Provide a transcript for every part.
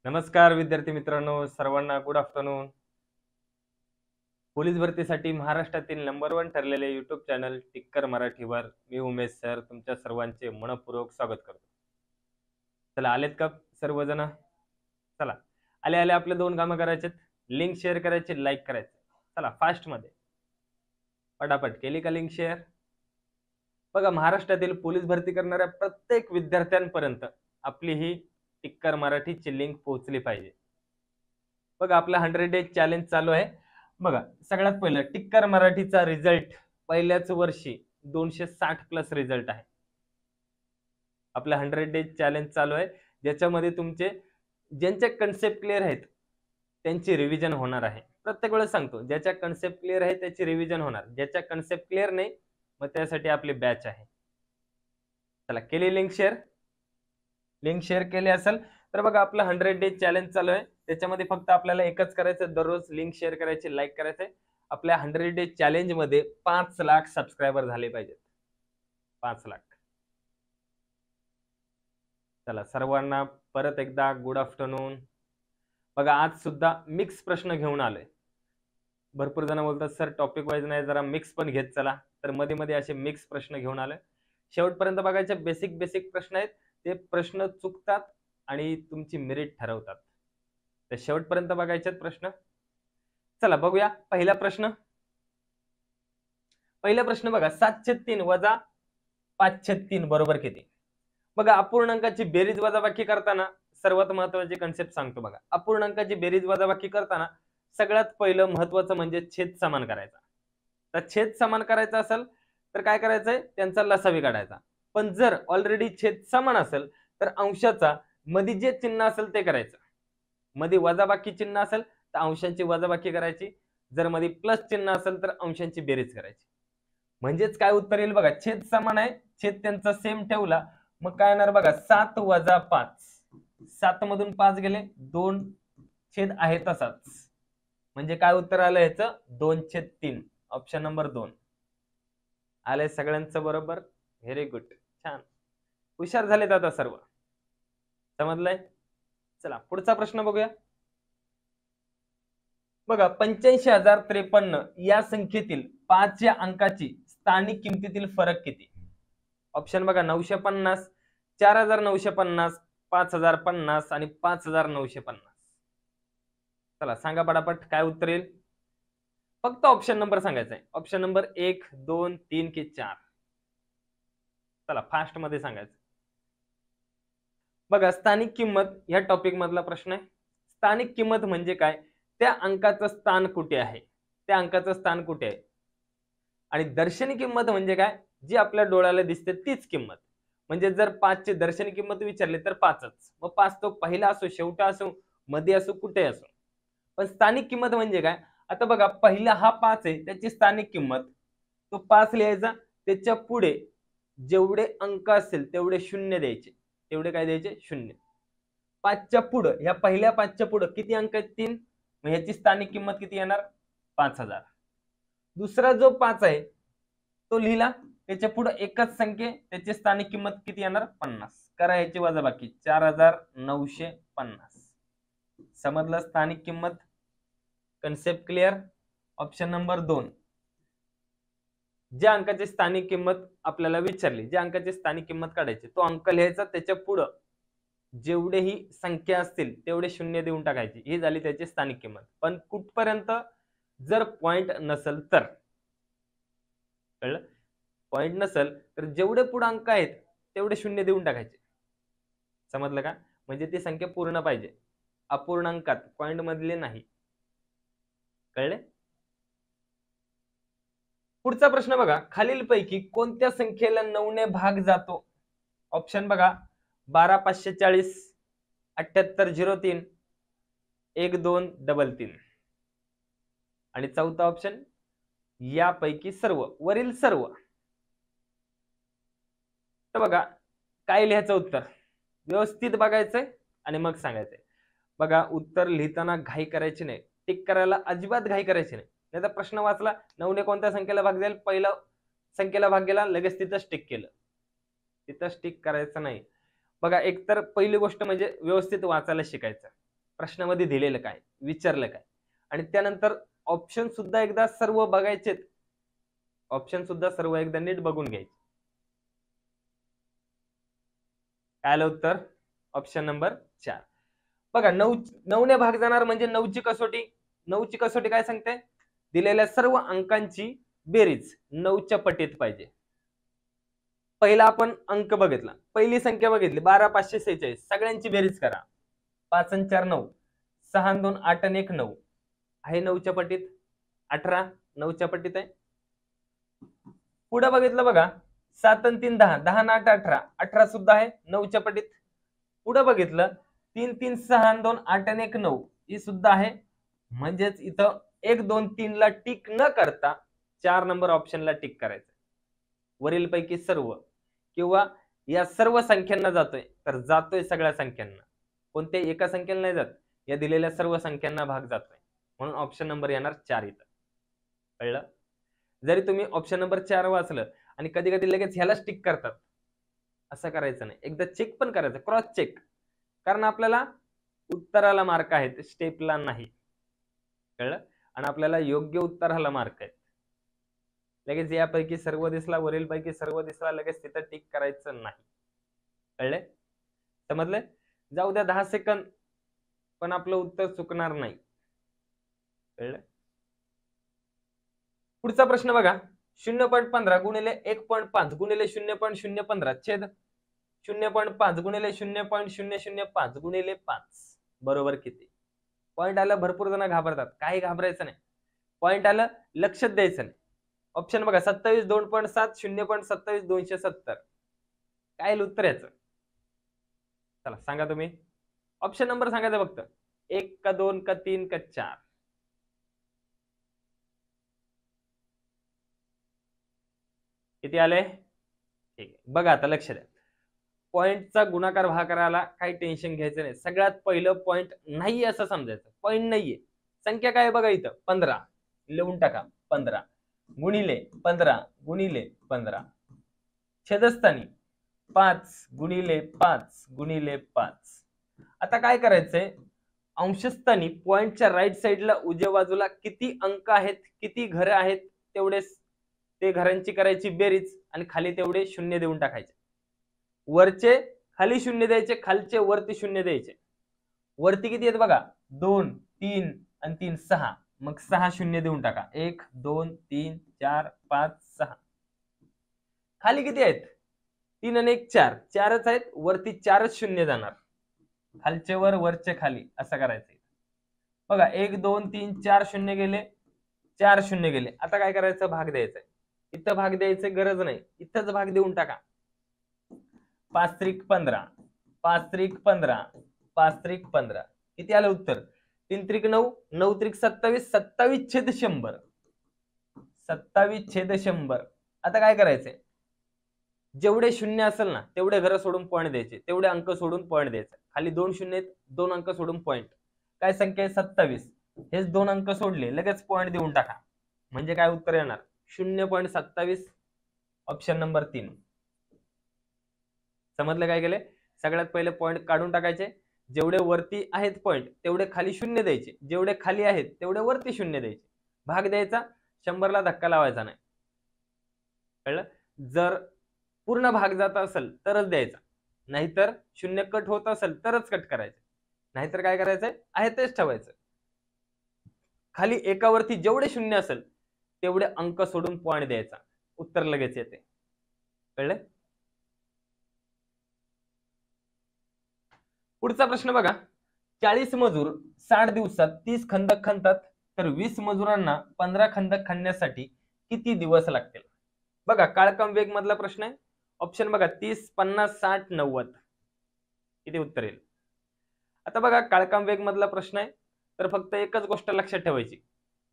नमस्कार विद्यार्थी मित्रांनो, सर्वांना गुड आफ्टरनून. पोलीस भरतीसाठी महाराष्ट्रातील नंबर 1 ठरलेले YouTube चॅनल टिक्कर मराठीवर मी उमेश सर तुमच्या सर्वांचे मनपूर्वक स्वागत करतो. चला आलेत का सर्वजण? चला आले आले आपले 2 कामं करायचे, लिंक शेअर करायची, लाईक करायचं. चला फास्ट मध्ये पटापट केली का लिंक शेअर? बघा, महाराष्ट्रातील पोलीस भरती करणाऱ्या प्रत्येक विद्यार्थ्यांपर्यंत आपली ही टिक्कर मराठीची लिंक पोहोचली पाहिजे. बघा, आपला 100 डेज चॅलेंज चालू आहे. बघा, सगळ्यात पहिलं टिक्कर मराठीचा रिझल्ट पहिल्याच वर्षी 260 प्लस रिझल्ट आहे. आपला 100 डेज चॅलेंज चालू आहे, ज्याच्यामध्ये तुमचे ज्यांचे कन्सेप्ट क्लिअर आहेत त्यांची रिव्हिजन होणार आहे. प्रत्येक वेळेस सांगतो, ज्याच्या कन्सेप्ट क्लिअर आहे त्याची रिव्हिजन होणार, ज्याच्या कन्सेप्ट क्लिअर नाही मग त्यासाठी आपली बॅच आहे. चला केली लिंक शेअर? लिंक शेअर केली असेल तर बघा, आपलं 100 डेज चॅलेंज चालू आहे. त्याच्यामध्ये फक्त आपल्याला एकच करायचं, दररोज लिंक शेअर करायची, लाईक करायचंय. आपल्या 100 डेज चॅलेंज मध्ये 5 लाख सबस्क्रायबर झाले पाहिजेत. 5 लाख. चला सर्वांना परत एकदा गुड आफ्टरनून. बघा, आज सुद्धा मिक्स प्रश्न घेऊन आलोय. भरपूर जण बोलतात सर टॉपिक वाईज नाही, जरा मिक्स पण घेत चला. तर मध्ये मध्ये असे मिक्स प्रश्न घेऊन आलोय. शेवटपर्यंत बघायचे. बेसिक बेसिक प्रश्न आहेत, ते प्रश्न चुकतात आणि तुमची मेरिट ठरवतात. तर शेवटपर्यंत बघायचे प्रश्न. चला बघूया पहिला प्रश्न. बघा, 703 वजा 503 बरोबर किती? बघा, अपूर्णांकाची बेरीज वजाबाकी करताना सर्वात महत्वाची कन्सेप्ट सांगतो. बघा, अपूर्णांकाची बेरीज वजाबाकी करताना सगळ्यात पहिलं महत्वाचं म्हणजे छेद समान करायचा. तर छेद समान करायचा असेल तर काय करायचंय, त्यांचा लसावी काढायचा. पण जर ऑलरेडी छेद समान असेल तर अंशाचा मध्ये जे चिन्ह असेल ते करायचं. मध्ये वजाबाकी चिन्ह असेल तर अंशांची वजाबाकी करायची, जर मध्ये प्लस चिन्ह असेल तर अंशांची बेरीज करायची. म्हणजेच काय उत्तर येईल बघा, छेद समान आहे, छेद त्यांचा सेम ठेवला, मग काय येणार बघा, 7 वजा 5. 7 मधून 5 गेले, 2 छेद आहे तसाच. म्हणजे काय उत्तर आलं याचं, 2/3. ऑप्शन नंबर 2 आलंय सगळ्यांचं बरोबर. व्हेरी गुड, छान, हुशार झालेत आता सर्व. समजलंय? चला पुढचा प्रश्न बघूया. बघा, 85,053 या संख्येतील 5 या अंकाची स्थानिक किमतीतील फरक किती? ऑप्शन बघा, 950, 4,950, 5,050 आणि 5,950. चला सांगा पटापट काय उत्तर येईल. फक्त ऑप्शन नंबर सांगायचा आहे. ऑप्शन नंबर 1, 2, 3 की 4? चला फास्ट मध्ये सांगायचं. बघा, स्थानिक किंमत या टॉपिक मधला प्रश्न आहे. स्थानिक किंमत म्हणजे काय, त्या अंकाचं स्थान कुठे आहे, त्या अंकाचं स्थान कुठे आहे. आणि दर्शनी किंमत म्हणजे काय, जी आपल्या डोळ्याला दिसते तीच किंमत. म्हणजे जर 5 ची दर्शनी किंमत विचारली तर 5च. मग 5 तो पहिला असो, शेवटा असो, मध्ये असो, कुठे असो. पण स्थानिक किंमत म्हणजे काय, आता बघा पहिला हा 5 आहे, त्याची स्थानिक किंमत, तो 5 लिहायचा, त्याच्या पुढे जेवढे अंक असतील तेवढे शून्य द्यायचे. तेवढे काय द्यायचे, शून्य. 5च्या पुढं, ह्या पहिल्या 5च्या पुढं किती अंक आहेत, 3. मग ह्याची स्थानिक किंमत किती येणार, 5,000. दुसरा जो 5 आहे तो लिहिला, त्याच्या पुढे एकच संख्या, त्याची स्थानिक किंमत किती येणार, 50. करा याची वजाबाकी, 4,950. समजलं स्थानिक किंमत? Concept clear? ऑप्शन नंबर 2, ज्या अंकाची स्थानिक किंमत आपल्याला विचारली, ज्या अंकाची स्थानिक किंमत काढायची, तो अंक लिहायचा, त्याच्या पुढं जेवढेही संख्या असतील तेवढे शून्य देऊन टाकायची. ही झाली त्याची स्थानिक किंमत. पण कुठपर्यंत, जर पॉइंट नसेल तर. कळलं? पॉइंट नसेल तर जेवढे पुढे अंक आहेत तेवढे शून्य देऊन टाकायचे. समजलं का? म्हणजे ती संख्या पूर्ण पाहिजे, अपूर्णांकात, पॉइंट मधले नाही. कळले? पुढचा प्रश्न बघा, खालीलपैकी कोणत्या संख्येला 9 ने भाग जातो? ऑप्शन बघा, 12,540, 7803, 1233 आणि चौथा ऑप्शन यापैकी सर्व, वरील सर्व. तर बघा काय लिहायचं उत्तर, व्यवस्थित बघायचंय आणि मग सांगायचंय. बघा, उत्तर लिहिताना घाई करायची नाही, टिक करायला अजिबात घाई करायची नाही. नाहीतर प्रश्न वाचला, 9 ने कोणत्या संख्येला भाग जाईल, पहिला संख्येला भाग गेला, लगेच तिथंच टिक केलं, तिथंच टिक करायचं नाही. बघा, एकतर पहिली गोष्ट म्हणजे व्यवस्थित वाचायला शिकायचं. प्रश्नामध्ये दिलेलं काय, विचारलं काय, आणि त्यानंतर ऑप्शन सुद्धा एकदा सर्व बघायचे, ऑप्शन सुद्धा सर्व एकदा नीट बघून घ्यायचे. काय आलं उत्तर? Option number 4. बघा 9 ने भाग जाणार म्हणजे 9ची कसोटी. 9ची कसोटी काय सांगते? दिलेल्या सर्व अंकांची बेरीज 9च्या पटीत पाहिजे. पहिला आपण अंक बघितला, पहिली संख्या बघितली 12,546. सगळ्यांची बेरीज करा. 5 आणि 4 9, 6 आणि 2 8 आणि 1 9 आहे 9च्या पटीत. 18 9च्या पटीत आहे. पुढे बघितलं बघा 7 आणि 3 10, 10 आणि 8 18, 18 सुद्धा आहे 9च्या पटीत. पुढे बघितलं 3 3 6 आणि 2 8 आणि 1 9 ही सुद्धा आहे. म्हणजेच इथं 1 2 3 ला टिक न करता 4 नंबर ऑप्शनला टिक करायचं. वरील पैकी सर्व किंवा या सर्व संख्यांना जातोय तर जातोय सगळ्या संख्यांना, कोणत्याही एका संख्येला नाही जात, या दिलेल्या सर्व संख्यांना भाग जातोय. म्हणून ऑप्शन नंबर येणार 4 इथं. कळलं? जरी तुम्ही ऑप्शन नंबर 4 वाचलं आणि कधी कधी लगेच ह्यालाच टिक करतात, असं करायचं नाही. एकदा चेक पण करायचं, क्रॉस चेक, कारण आपल्याला उत्तराला मार्क आहेत, स्टेपला नाही. कळलं? आणि आपल्याला योग्य उत्तराला मार्क आहेत. लगेच यापैकी सर्व दिसला, वरील पैकी सर्व दिसला, लगेच तिथं टिक करायचं नाही. कळले? समजले? जाऊ द्या 10 सेकंद, पण आपलं उत्तर चुकणार नाही. कळलं? पुढचा प्रश्न बघा 0.15 गुणिले 1.5 गुणिले 0.015 छेद 0.5 गुणिले 0.005 गुणिले 5 बरोबर किती? पॉइंट आलं, भरपूर जण घाबरतात, काही घाबरायचं नाही. पॉइंट आलं, लक्षात द्यायचं नाही. ऑप्शन बघा 27 2.7 0.27 270. काय उत्तर याचं? चला सांगा तुम्ही. ऑप्शन नंबर सांगायचा फक्त, 1 का 2 का 3 का 4. किती आले? ठीक आहे, बघा आता लक्ष द्या. पॉइंटचा गुणाकार भागाकाराला काही टेन्शन घ्यायचं नाही. सगळ्यात पहिलं पॉइंट नाहीये असं समजायचं. पॉइंट नाहीये, संख्या काय बघा इथं 15 लिहून टाका. 15 गुणिले 15 गुणिले 15 छेदस्थानी 5 गुणिले 5 गुणिले 5. आता काय करायचंय, अंशस्थानी पॉइंटच्या राईट साईडला उजव्या बाजूला किती अंक आहेत, किती घरं आहेत, तेवढे ते घरांची करायची बेरीज आणि खाली तेवढे शून्य देऊन टाकायचे. वरचे खाली शून्य द्यायचे, खालचे वरती शून्य द्यायचे. वरती किती आहेत बघा 2 3 आणि 3 6, मग 6 शून्य देऊन टाका. 1 2 3 4 5 6. खाली किती आहेत 3 आणि 1 4, 4च आहेत, वरती 4च शून्य जाणार. खालचे वर, वरचे खाली, असं करायचं. बघा 1 2 3 4 शून्य गेले, 4 शून्य गेले. आता काय करायचं, भाग द्यायचा. इथं भाग द्यायची गरज नाही, इथंच भाग देऊन टाका. 5 त्रिक 15, 5 त्रिक 15, 5 त्रिक 15. किती आलं उत्तर? 3 त्रिक 9, 9 त्रिक 27, 27 छेद 100, 27 छेद 100. आता काय करायचंय, जेवढे शून्य असेल ना तेवढे घर सोडून पॉईंट द्यायचे, तेवढे अंक सोडून पॉईंट द्यायचे. खाली 2 शून्य आहेत, 2 अंक सोडून पॉईंट. काय संख्या आहे 27, हेच 2 अंक सोडले, लगेच पॉईंट देऊन टाका. म्हणजे काय उत्तर येणार 0.27. Option number 3. समजलं काय केले? सगळ्यात पहिले पॉइंट काढून टाकायचे, जेवढे वरती आहेत पॉइंट तेवढे खाली शून्य द्यायचे, जेवढे खाली आहेत तेवढे वरती शून्य द्यायचे. भाग द्यायचा, 100ला धक्का लावायचा नाही. कळलं? जर पूर्ण भाग जात असेल तरच द्यायचा, नाहीतर शून्य कट होत असेल तरच कट करायचं, नाहीतर काय करायचंय आहे तेच ठेवायचं. खाली एकावरती जेवढे शून्य असेल तेवढे अंक सोडून पॉइंट द्यायचा, उत्तर लगेच येते. कळलं? पुढचा प्रश्न बघा 40 मजूर 60 दिवसात 30 खंदक खणतात, तर 20 मजुरांना 15 खंदक खणण्यासाठी किती दिवस लागतील? बघा काळकम वेग मधला प्रश्न आहे. ऑप्शन बघा 30 50 60 90. किती उत्तर येईल? आता बघा काळकम वेग मधला प्रश्न आहे, तर फक्त एकच गोष्ट लक्षात ठेवायची,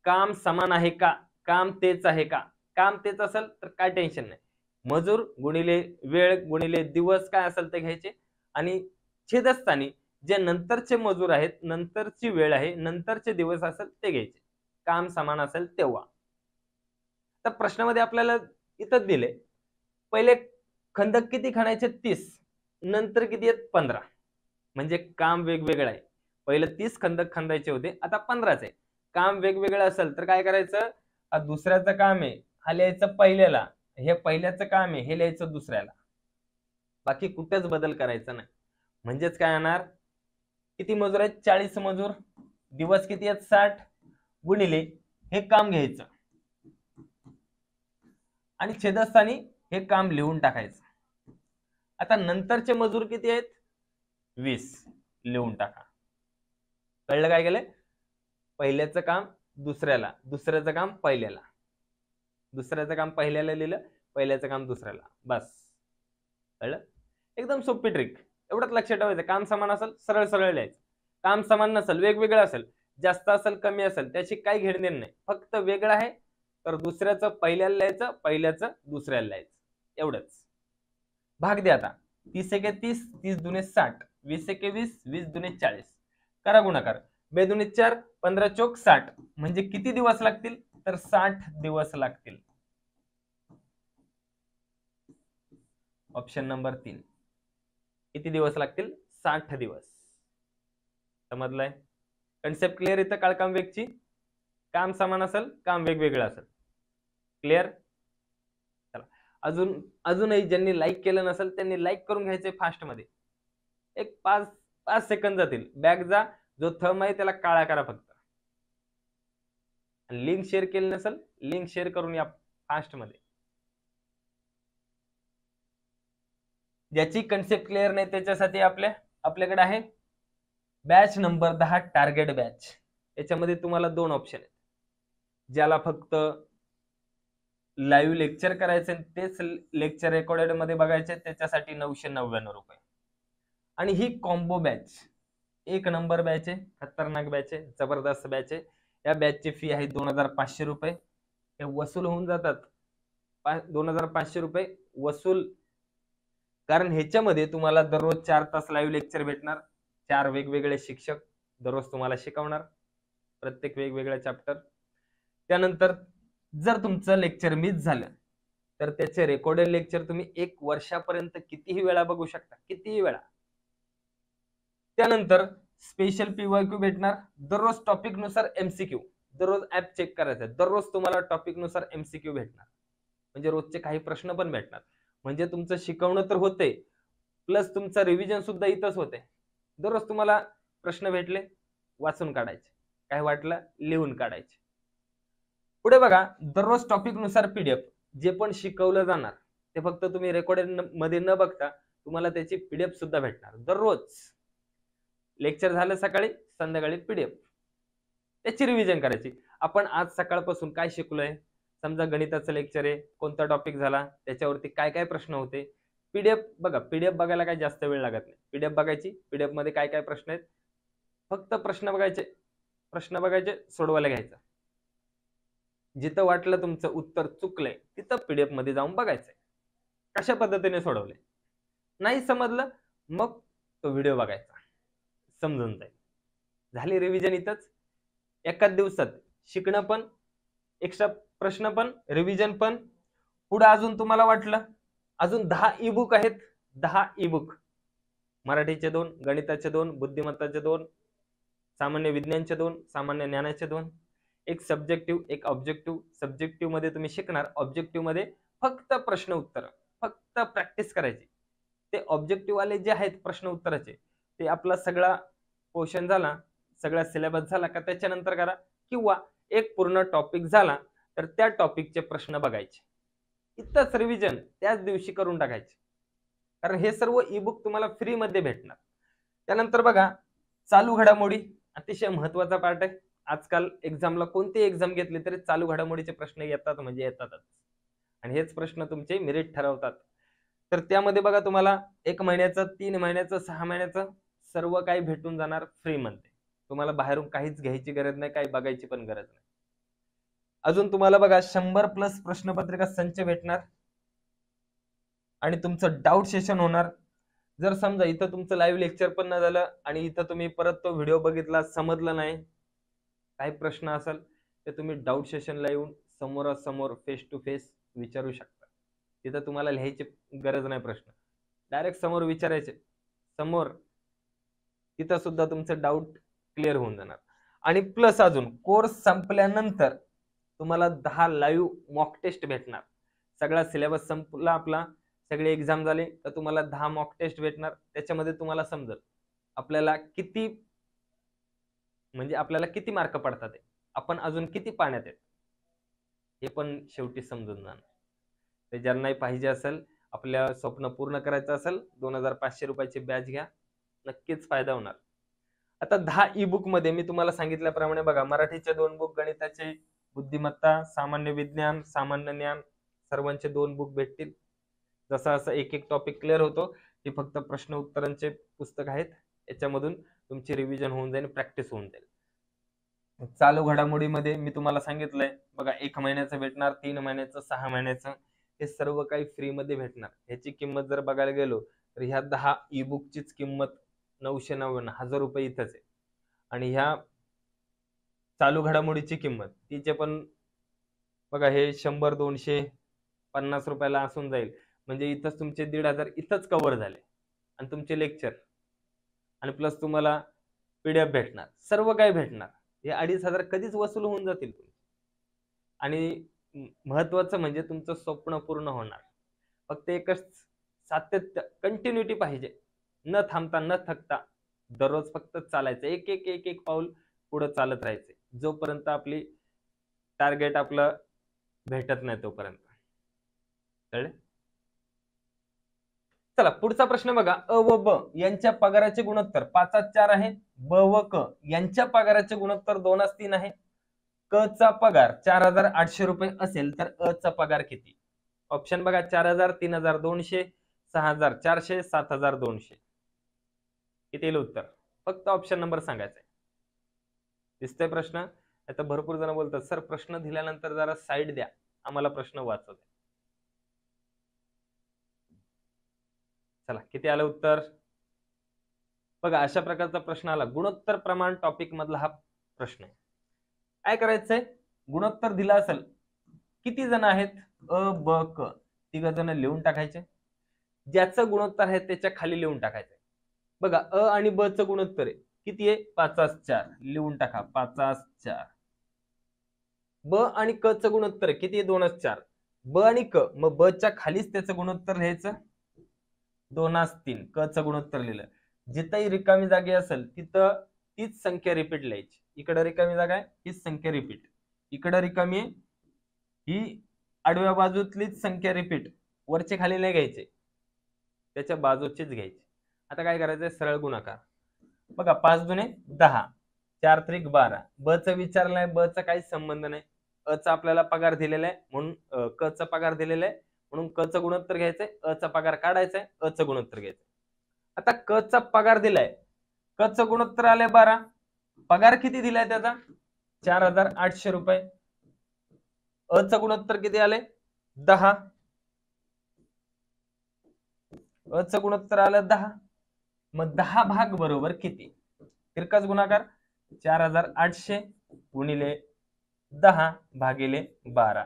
काम समान आहे का, काम तेच आहे का. काम तेच असेल तर काय टेन्शन नाही, मजूर गुणिले वेळ गुणिले दिवस काय असेल ते घ्यायचे, आणि छेदस्थानी जे नंतरचे मजूर आहेत, नंतरची वेळ आहे, नंतरचे दिवस असेल ते घ्यायचे, काम समान असेल तेव्हा. तर प्रश्नामध्ये आपल्याला इथं दिले, पहिले खंदक किती खणायचे 30, नंतर किती आहेत 15, म्हणजे काम वेगवेगळं आहे. पहिलं 30 खंदक खंदायचे होते, आता 15च आहे. काम वेगवेगळं असेल तर काय करायचं, हा दुसऱ्याचं काम आहे, हा लिहायचं पहिल्याला, हे पहिल्याचं काम आहे, हे लिहायचं दुसऱ्याला. बाकी कुठेच बदल करायचा नाही. म्हणजेच काय येणार, किती मजूर आहेत, 40 मजूर, दिवस किती आहेत, 60, गुणिले हे काम घ्यायचं आणि छेदस्थानी हे काम लिहून टाकायचं. आता नंतरचे मजूर किती आहेत, 20 लिहून टाका. कळलं काय केलंय, पहिल्याचं काम दुसऱ्याला, दुसऱ्याचं काम पहिल्याला, दुसऱ्याचं काम पहिल्याला लिहिलं, पहिल्याचं काम दुसऱ्याला, बस. कळलं, एकदम सोपी ट्रिक. एवढंच लक्षात ठेवायचं, काम समान असेल सरळ सरळ लिहायचं, काम समान नसेल, वेगवेगळं असेल, जास्त असेल कमी असेल, त्याची काही घेणं देणं नाही. फक्त वेगळं आहे तर दुसऱ्याचं पहिल्याला लिहायचं, पहिल्याचं दुसऱ्याला लिहायचं, एवढंच. भाग द्या आता. 30 एके 30, 30 दुने 60, 20 एके 20, 20 दुने 40. करा गुणाकार, 2 दुने 4, 15 चोक 60. म्हणजे किती दिवस लागतील, तर 60 दिवस लागतील. Option number 3. किती दिवस लागतील, 60 दिवस. समजलंय, कन्सेप्ट क्लिअर येतं काळकाम वेगची. काम समान असेल, काम वेगवेगळं असेल. क्लिअर. चला, अजूनही ज्यांनी लाईक केलं नसेल त्यांनी लाईक करून घ्यायचे फास्ट मध्ये. एक 5 सेकंद जातील. बॅक जा, जो थंब आहे त्याला काळा करा फक्त. लिंक शेअर केली नसेल, लिंक शेअर करून या फास्ट मध्ये. ज्याची कन्सेप्ट क्लिअर नाही त्याच्यासाठी आपल्याकडे आहे बॅच नंबर 10 टार्गेट बॅच. याच्यामध्ये तुम्हाला 2 ऑप्शन आहेत. ज्याला फक्त लाईव्ह लेक्चर करायचे, तेच लेक्चर रेकॉर्डेड मध्ये बघायचे, त्याच्यासाठी 999 रुपये. आणि ही कॉम्बो बॅच 1 नंबर बॅच आहे, खतरनाक बॅच आहे, जबरदस्त बॅच आहे. या बॅचची फी आहे 2500 रुपये. हे वसूल होऊन जातात 2500 रुपये वसूल. कारण ह्याच्यामध्ये तुम्हाला दररोज 4 तास लाईव्ह लेक्चर भेटणार. 4 वेगवेगळे शिक्षक दररोज तुम्हाला शिकवणार, प्रत्येक वेगवेगळ्या चॅप्टर. त्यानंतर जर तुमचं लेक्चर मिस झालं तर त्याचे रेकॉर्डेड लेक्चर तुम्ही 1 वर्षापर्यंत कितीही वेळा बघू शकता, कितीही वेळा. त्यानंतर स्पेशल पीवायक्यू भेटणार, दररोज टॉपिक नुसार एमसीक्यू. दररोज ऍप चेक करायचं, दररोज तुम्हाला टॉपिक नुसार एमसीक्यू भेटणार. म्हणजे रोजचे काही प्रश्न पण भेटणार. म्हणजे तुमचं शिकवणं तर होते, प्लस तुमचं रिव्हिजन सुद्धा इथंच होते. दररोज तुम्हाला प्रश्न भेटले, वाचून काढायचे, काय वाटलं लिहून काढायचे. पुढे बघा, दररोज टॉपिक नुसार पीडीएफ. जे पण शिकवलं जाणार ते फक्त तुम्ही रेकॉर्डेड मध्ये न बघता तुम्हाला त्याची पीडीएफ सुद्धा भेटणार. दररोज लेक्चर झालं सकाळी, संध्याकाळी पीडीएफ, त्याची रिव्हिजन करायची. आपण आज सकाळपासून काय शिकलोय, समजा गणिताचं लेक्चर आहे, कोणता टॉपिक झाला, त्याच्यावरती काय काय प्रश्न होते, पीडीएफ बघा. पीडीएफ बघायला काय जास्त वेळ लागत नाही. पीडीएफ बघायची, पीडीएफ मध्ये काय काय प्रश्न आहेत, फक्त प्रश्न बघायचे, सोडवायला घ्यायचं. जिथं वाटलं तुमचं उत्तर चुकलंय तिथं पीडीएफ मध्ये जाऊन बघायचंय कशा पद्धतीने सोडवले. नाही समजलं मग तो व्हिडिओ बघायचा, समजून जाईल. झाली रिव्हिजन इथंच. एकाच दिवसात शिकणं पण, एक्स्ट्रा प्रश्न पण, रिव्हिजन पण. पुढे अजून तुम्हाला वाटलं अजून 10 ई बुक आहेत. 10 ई बुक, मराठीचे 2, गणिताचे 2, बुद्धिमत्ताचे 2, सामान्य विज्ञानचे 2, सामान्य ज्ञानाचे 2, एक सब्जेक्टिव्ह, एक ऑब्जेक्टिव्ह. सब्जेक्टिव्ह मध्ये तुम्ही शिकणार, ऑब्जेक्टिव्ह मध्ये फक्त प्रश्न उत्तर, फक्त प्रॅक्टिस करायची. ते ऑब्जेक्टिव्ह वाले जे आहेत प्रश्न उत्तराचे, ते आपला सगळा पोर्शन झाला, सगळा सिलेबस झाला का त्याच्यानंतर करा. किंवा एक पूर्ण टॉपिक झाला तर त्या टॉपिकचे प्रश्न बघायचे. इतकंच रिव्हिजन त्याच दिवशी करून टाकायचे, कारण हे सर्व ई बुक तुम्हाला फ्री मध्ये भेटणार. त्यानंतर बघा, चालू घडामोडी अतिशय महत्वाचा पार्ट आहे. आजकाल एक्झामला कोणती एक्झाम घेतली तरी चालू घडामोडीचे प्रश्न येतात म्हणजे येतातच, आणि हेच प्रश्न तुमचे मेरिट ठरवतात. तर त्यामध्ये बघा तुम्हाला 1 महिन्याचं, 3 महिन्याचं, 6 महिन्याचं सर्व काही भेटून जाणार फ्री मध्ये. तुम्हाला बाहेरून काहीच घ्यायची गरज नाही, काही बघायची पण गरज नाही. अजून तुम्हाला बघा 100+ प्रश्नपत्रिका संच भेटणार आणि तुमचं डाऊट सेशन होणार. जर समजा इथं तुमचं लाईव्ह लेक्चर पण नाही झालं आणि इथं तुम्ही परत तो व्हिडिओ बघितला, समजलं नाही, काही प्रश्न असेल तर तुम्ही डाऊट सेशनला येऊन समोरासमोर फेस टू फेस विचारू शकता. तिथं तुम्हाला लिहायची गरज नाही, प्रश्न डायरेक्ट समोर विचारायचे समोर. तिथं सुद्धा तुमचं डाऊट क्लिअर होऊन जाणार. आणि प्लस अजून कोर्स संपल्यानंतर तुम्हाला 10 लाईव्ह मॉक टेस्ट भेटणार. सगळा सिलेबस संपला आपला, सगळे एक्झाम झाले तर तुम्हाला 10 मॉक टेस्ट भेटणार. त्याच्यामध्ये तुम्हाला समजेल आपल्याला किती, म्हणजे आपल्याला किती मार्क पडतात, आपण अजून किती पाण्यात आहेत हे पण शेवटी समजून जाणार. तर ज्यांनाही पाहिजे असेल, आपल्या स्वप्न पूर्ण करायचं असेल, 2500 रुपयाची बॅच घ्या, नक्कीच फायदा होणार. आता 10 ई बुक मध्ये मी तुम्हाला सांगितल्याप्रमाणे बघा, मराठीचे 2 बुक, गणिताचे, बुद्धिमत्ता, सामान्य विज्ञान, सामान्य ज्ञान, सर्वांचे 2 बुक भेटतील. जसं असं एक एक टॉपिक क्लिअर होतो, हे फक्त प्रश्न उत्तरांचे पुस्तक आहेत. याच्यामधून तुमची रिव्हिजन होऊन जाईल, प्रॅक्टिस होऊन जाईल. चालू घडामोडीमध्ये मी तुम्हाला सांगितलंय बघा, 1 महिन्याचं भेटणार, 3 महिन्याचं, 6 महिन्याचं, हे सर्व काही फ्री मध्ये भेटणार. ह्याची किंमत जर बघायला गेलो तर ह्या 10 ई बुकचीच किंमत 999 रुपये इथंच आहे. आणि ह्या चालू घडामोडीची किंमत तिचे पण बघा, हे 100, 200, 50 रुपयाला असून जाईल. म्हणजे इथंच तुमचे 1,500 इथंच कव्हर झाले. आणि तुमचे लेक्चर आणि प्लस तुम्हाला पीडीएफ भेटणार, सर्व काही भेटणार. हे 2,500 कधीच वसूल होऊन जातील. आणि महत्वाचं म्हणजे तुमचं स्वप्न पूर्ण होणार. फक्त एकच सातत्य, कंटिन्युटी पाहिजे. न थांबता, न थकता दररोज फक्त चालायचं, एक एक एक एक पाऊल पुढे चालत राहायचे, जोपर्यंत आपली टार्गेट आपलं भेटत नाही तोपर्यंत. कळले? चला पुढचा प्रश्न बघा, अ व ब यांच्या पगाराचे गुणोत्तर 5:4 आहे. ब व क यांच्या पगाराचे गुणोत्तर 2:3 आहे. क चा पगार 4,800 रुपये असेल तर अ चा पगार किती? ऑप्शन बघा, 4,000, 3,200, 6,400, 7,200. किती येईल उत्तर? फक्त ऑप्शन नंबर सांगायचा आहे. दिसतोय प्रश्न? आता भरपूर जण बोलतात सर प्रश्न दिल्यानंतर जरा साईड द्या, आम्हाला प्रश्न वाचू द्या. चला किती आलं उत्तर? बघा, अशा प्रकारचा प्रश्न आला, गुणोत्तर प्रमाण टॉपिक मधला हा प्रश्न आहे. काय करायचंय, गुणोत्तर दिला असेल, किती जण आहेत, अ ब क, 3 जण लिहून टाकायचे. ज्याचं गुणोत्तर आहे त्याच्या खाली लिहून टाकायचं. बघा, अ आणि ब चं गुणोत्तर आहे किती आहे, 5:4, लिहून टाका 5:4. ब आणि क चं गुणोत्तर आहे किती आहे, 2:4. ब आणि क, मग ब च्या खालीच त्याचं गुणोत्तर लिहायचं 2:3. क चं गुणोत्तर लिहिलं. जिथंही रिकामी जागी असेल तिथं तीच संख्या रिपीट लिहायची. इकडे रिकामी जागा आहे, हीच संख्या रिपीट. इकडे रिकामी आहे, ही आडव्या बाजूतलीच संख्या रिपीट. वरचे खाली नाही घ्यायचे, त्याच्या बाजूचीच घ्यायची. आता काय करायचंय, सरळ गुणाकार. बघा, 5 दुने 10, 4 त्रिक 12. ब च विचारलंय, ब चा काहीच संबंध नाही. अ चा आपल्याला पगार दिलेला आहे म्हणून क चा पगार दिलेला आहे म्हणून क चं गुणोत्तर घ्यायचंय, अ चा पगार काढायचाय, अ चं गुणोत्तर घ्यायचंय. आता क चा पगार दिलाय, क चं गुणोत्तर आलंय 12. पगार किती दिलाय त्याचा, 4,800 रुपये. अ चं गुणोत्तर किती आलंय, 10. अ चं गुणोत्तर आलं 10. मग 10 भाग बरोबर किती? तिरकाच गुणाकार, 4,800 गुणिले 10 भागिले 12.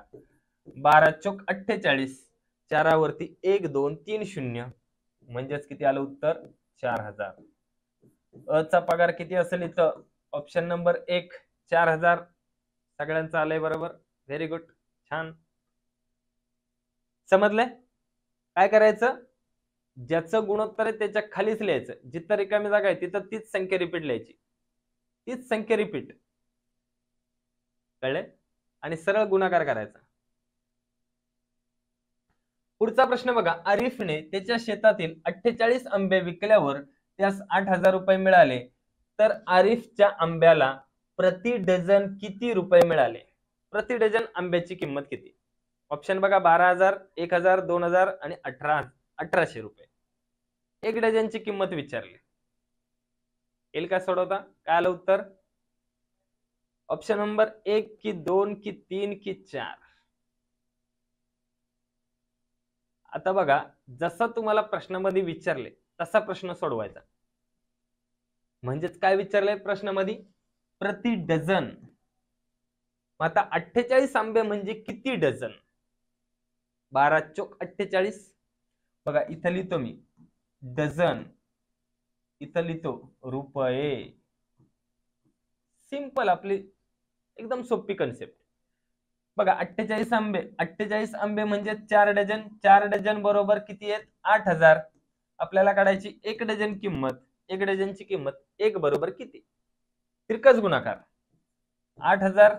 12 चोक 48. 4 वरती 1 2 3 0, म्हणजेच किती आलं उत्तर, 4,000. अ चा पगार किती असेल इथं, ऑप्शन नंबर 1, 4,000. सगळ्यांचं आलंय बरोबर, व्हेरी गुड, छान. समजलंय? काय करायचं, ज्याचं गुणोत्तर आहे त्याच्या खालीच लिहायचं. जिथं रिकामी जागा आहे तिथं तीच संख्या रिपीट लिहायची, तीच संख्या रिपीट. कळले? आणि सरळ गुणाकार करायचा. पुढचा प्रश्न बघा, आरिफने त्याच्या शेतातील 48 आंबे विकल्यावर त्यास 8,000 रुपये मिळाले, तर आरिफच्या आंब्याला प्रति डझन किती रुपये मिळाले? प्रति डझन आंब्याची किंमत किती? ऑप्शन बघा, 12,000, 1,000, 2,000 आणि 1,800 रुपये. 1 डझनची किंमत विचारली. येईल का सोडवता? काय आलं उत्तर? ऑप्शन नंबर 1 की 2 की 3 की 4? आता बघा, जसं तुम्हाला प्रश्नामध्ये विचारले तसा प्रश्न सोडवायचा. म्हणजेच काय विचारलंय प्रश्नामध्ये, प्रति डझन. आता 48 आंबे म्हणजे किती डझन? 12 चोक 48. बघा, इथं लिहितो मी डझन, इथं लिहितो रुपये. सिंपल आपली एकदम सोपी कन्सेप्ट. बघा 48 आंबे म्हणजे 4 डझन. 4 डझन बरोबर किती आहेत? 8000. आपल्याला काढायची 1 डझन किंमत. 1 डझनची किंमत 1 बरोबर किती? तिरकस गुणाकार 8000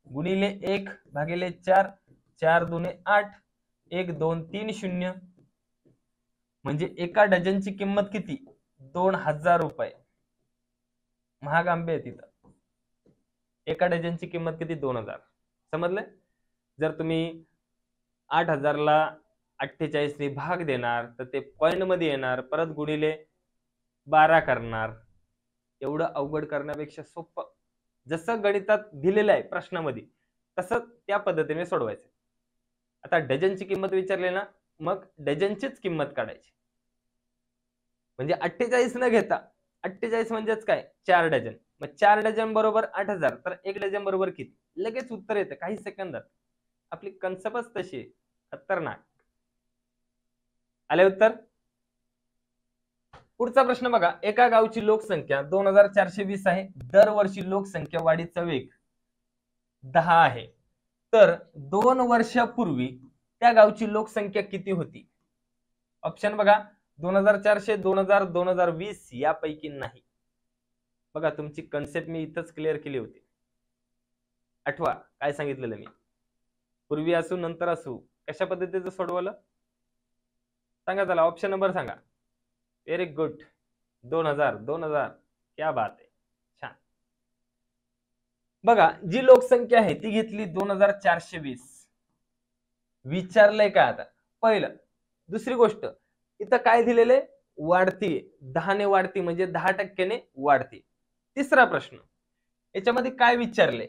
गुणिले 1 भागिले 4. 4 दुने 8. 1 2 3 0. म्हणजे एका डझनची किंमत किती? 2000 रुपये. महाग आंबे आहेत तिथं. एका डझनची किंमत किती? 2000. समजलं? जर तुम्ही 8000 ला 48 ने भाग देणार तर ते पॉइंट मध्ये येणार, परत गुणिले 12 करणार. एवढं अवघड करण्यापेक्षा सोपं जसं गणितात दिलेलं आहे प्रश्नामध्ये तसं त्या पद्धतीने सोडवायचं. आता डझनची किंमत विचारली ना, मग डझनचीच किंमत काढायची. म्हणजे 48 न घेता 48 म्हणजेच काय? 4 डझन. मग 4 डझन बरोबर 8000. तर 1 डझन बरोबर किती? लगेच उत्तर येतं काही सेकंदात. आपली कन्सेप्टच तशी आहे. खतरनाक. आले उत्तर? पुढचा प्रश्न बघा. एका गावची लोकसंख्या 2420 आहे. दरवर्षी लोकसंख्या वाढीचा वेग 10 आहे. तर 2 वर्षापूर्वी त्या गावची लोकसंख्या किती होती? ऑप्शन बघा. 2400, 2000, 2020 यापैकी नाही. बघा तुमची कन्सेप्ट मी इथंच क्लिअर केली होती. आठवा काय सांगितलेलं मी. पूर्वी असू नंतर असू कशा पद्धतीचं सोडवलं सांगा. त्याला ऑप्शन नंबर सांगा. Very good. 2000. क्या बात आहे. छान. बघा जी लोकसंख्या आहे ती घेतली 2420. विचारलंय का आता? पहिलं. दुसरी गोष्ट इथं काय दिलेले? वाढती. 10 ने वाढती म्हणजे 10% वाढती. तिसरा प्रश्न याच्यामध्ये काय विचारले?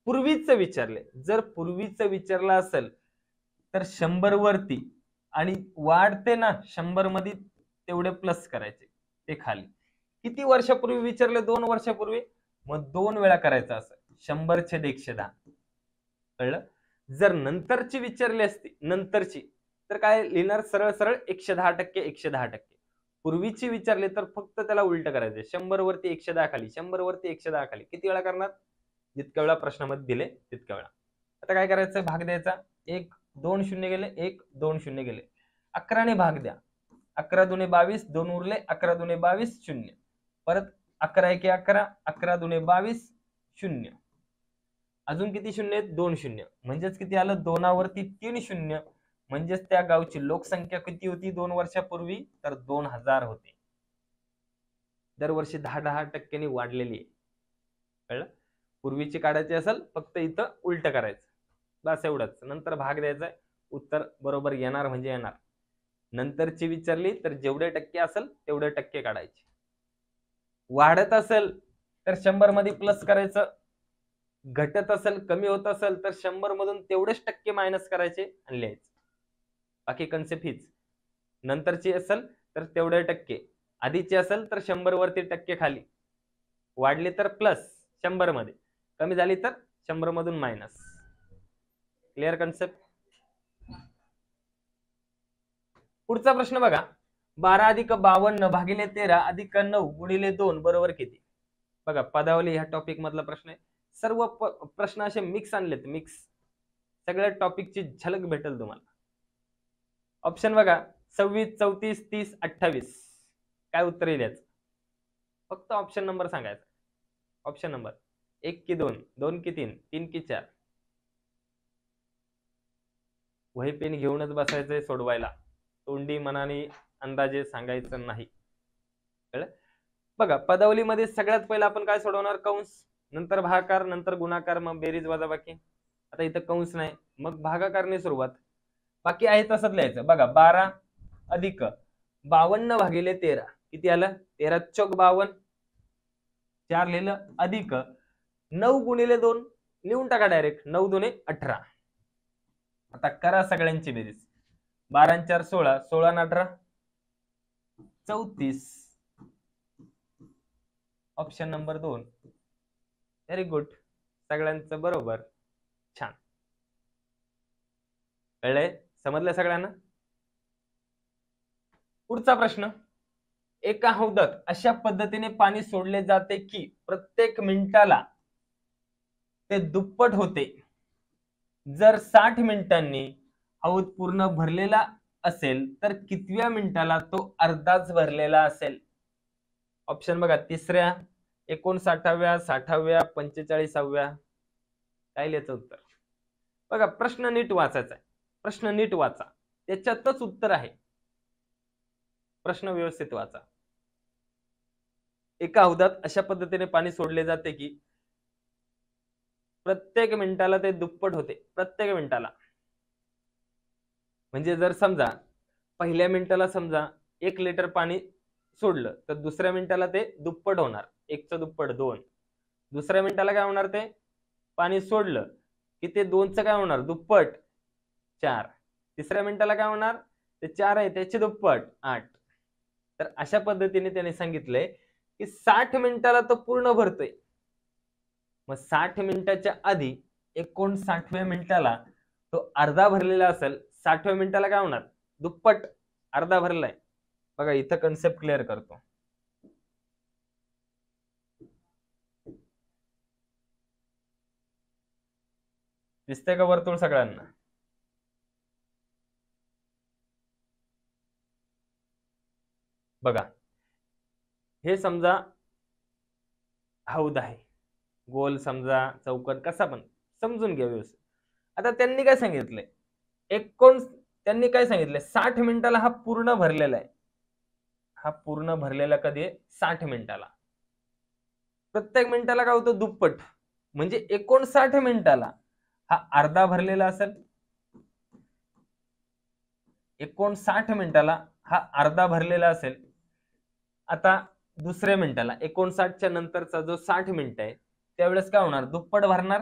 पूर्वीचं विचारले. जर पूर्वीचं विचारलं असेल तर 100 वरती आणि वाढते ना 100 मध्ये तेवढे प्लस करायचे ते खाली. किती वर्षापूर्वी विचारले? 2 वर्षापूर्वी. मग 2 वेळा करायचं असं 100/110. कळलं? जर नंतरची विचारली असती नंतरची तर काय लिहिणार? सरळ सरळ 110%. 110%. पूर्वीची विचारली तर फक्त त्याला उलट करायचं. 100 वरती 110 खाली. 100 वरती 110 खाली. किती वेळा करणार? जितक्या वेळा प्रश्नामध्ये दिले तितक्या वेळा. आता काय करायचं? भाग द्यायचा. 1 2 शून्य गेले. 1 2 शून्य गेले. 11 ने भाग द्या. 11 दुने 22. 2 उरले. 11 दुने 22 0. परत 11 एके 11. 11 दुने 22 0. अजून किती शून्य आहेत? 2 शून्य. म्हणजेच किती आलं? 2 वरती 3 शून्य. म्हणजेच त्या गावची लोकसंख्या किती होती 2 वर्षापूर्वी? तर 2000 होती. दरवर्षी 10% वाढलेली आहे. कळलं? पूर्वीची काढायची असेल फक्त इथं उलट करायचं. बस एवढंच. नंतर भाग द्यायचा. उत्तर बरोबर येणार म्हणजे येणार. नंतरची विचारली तर जेवढे टक्के असेल तेवढे टक्के काढायचे. वाढत असेल तर 100 मध्ये प्लस करायचं. घटत असेल कमी होत असेल तर 100 मधून तेवढेच टक्के मायनस करायचे आणि लिहायचे. बाकी कन्सेप्ट हीच. नंतरची असेल तर तेवढे टक्के. आधीची असेल तर 100 वरती टक्के खाली. वाढली तर प्लस 100 मध्ये. कमी झाली तर 100 मधून मायनस. Clear concept? पुढचा प्रश्न बघा. 12 अधिक 52 भागिले 13 अधिक 9 गुणिले 2 बरोबर किती? बघा पदावली ह्या टॉपिक मधला प्रश्न आहे. सर्व प्रश्न असे मिक्स आणलेत. मिक्स. सगळ्या टॉपिकची झलक भेटेल तुम्हाला. ऑप्शन बघा. 26 34 30 28. काय उत्तर येईल याचं? फक्त ऑप्शन नंबर सांगायचा. ऑप्शन नंबर 1 की 2, 2 की 3, 3 की 4. वही पेन घेऊनच बसायचंय सोडवायला. तोंडी मनाने अंदाजे सांगायचं नाही. कळलं? बघा पदावलीमध्ये सगळ्यात पहिला आपण काय सोडवणार? कंस. नंतर भागाकार. नंतर गुणाकार. मग बेरीज वजाबाकी. आता इथं कंस नाही मग भागाकारने सुरुवात. बाकी आहे तसंच लिहायचं. बघा 12 अधिक 52 भागिले 13 किती आलं? 13 चौक 52. 4 लिहिलं. अधिक 9 गुणिले 2 लिहून टाका डायरेक्ट. 9 दुने 18. आता करा सगळ्यांची बेरीज. 12 4 16. 16 18 34. Option number 2. Very good. सगळ्यांचं बरोबर. छान. कळलंय? समजलंय सगळ्यांना? पुढचा प्रश्न. एका हौदात अशा पद्धतीने पाणी सोडले जाते की प्रत्येक मिनिटाला ते दुप्पट होते. जर 60 मिनिटांनी हौद पूर्ण भरलेला असेल तर कितव्या मिनिटाला तो अर्धाच भरलेला असेल? ऑप्शन बघा, तिसऱ्या, 59व्या, 60व्या, 45व्या. काय लिहायचं उत्तर? बघा, प्रश्न नीट वाचायचा आहे. प्रश्न नीट वाचा, त्याच्यातच उत्तर आहे. प्रश्न व्यवस्थित वाचा. एका हौदात अशा पद्धतीने पाणी सोडले जाते की प्रत्येक मिनिटाला ते दुप्पट होते. प्रत्येक मिनिटाला म्हणजे जर समजा पहिल्या मिनिटाला समजा 1 लिटर पाणी सोडलं तर दुसऱ्या मिनिटाला ते दुप्पट होणार. 1चं दुप्पट 2. दुसऱ्या मिनिटाला काय होणार? ते पाणी सोडलं की ते 2चं काय होणार? दुप्पट 4. तिसऱ्या मिनिटाला काय होणार? ते 4 आहे त्याचे दुप्पट 8. तर अशा पद्धतीने त्याने सांगितलंय की 60 मिनिटाला तो पूर्ण भरतोय. मग 60 मिनिटाच्या आधी 59व्या मिनिटाला तो अर्धा भरलेला असेल. 60व्या मिनिटाला काय होणार? दुप्पट, अर्धा भरलाय. बघा, इथं कन्सेप्ट क्लिअर करतो. दिसतंय का वर्तुळ सगळ्यांना? बघा, हे समजा हौद आहे. गोल समजा, चौकट, कसा पण समजून घ्या व्यवस्थित. आता त्यांनी काय सांगितलंय? त्यांनी काय सांगितलंय? 60 मिनिटाला हा पूर्ण भरलेला आहे. हा पूर्ण भरलेला कधी आहे? 60 मिनिटाला. प्रत्येक मिनिटाला काय होतं? दुप्पट. म्हणजे 59 मिनिटाला हा अर्धा भरलेला असेल. 59 मिनिटाला हा अर्धा भरलेला असेल. आता दुसऱ्या मिनिटाला 59च्या नंतरचा जो 60 मिनिट आहे त्यावेळेस काय होणार? दुप्पट भरणार.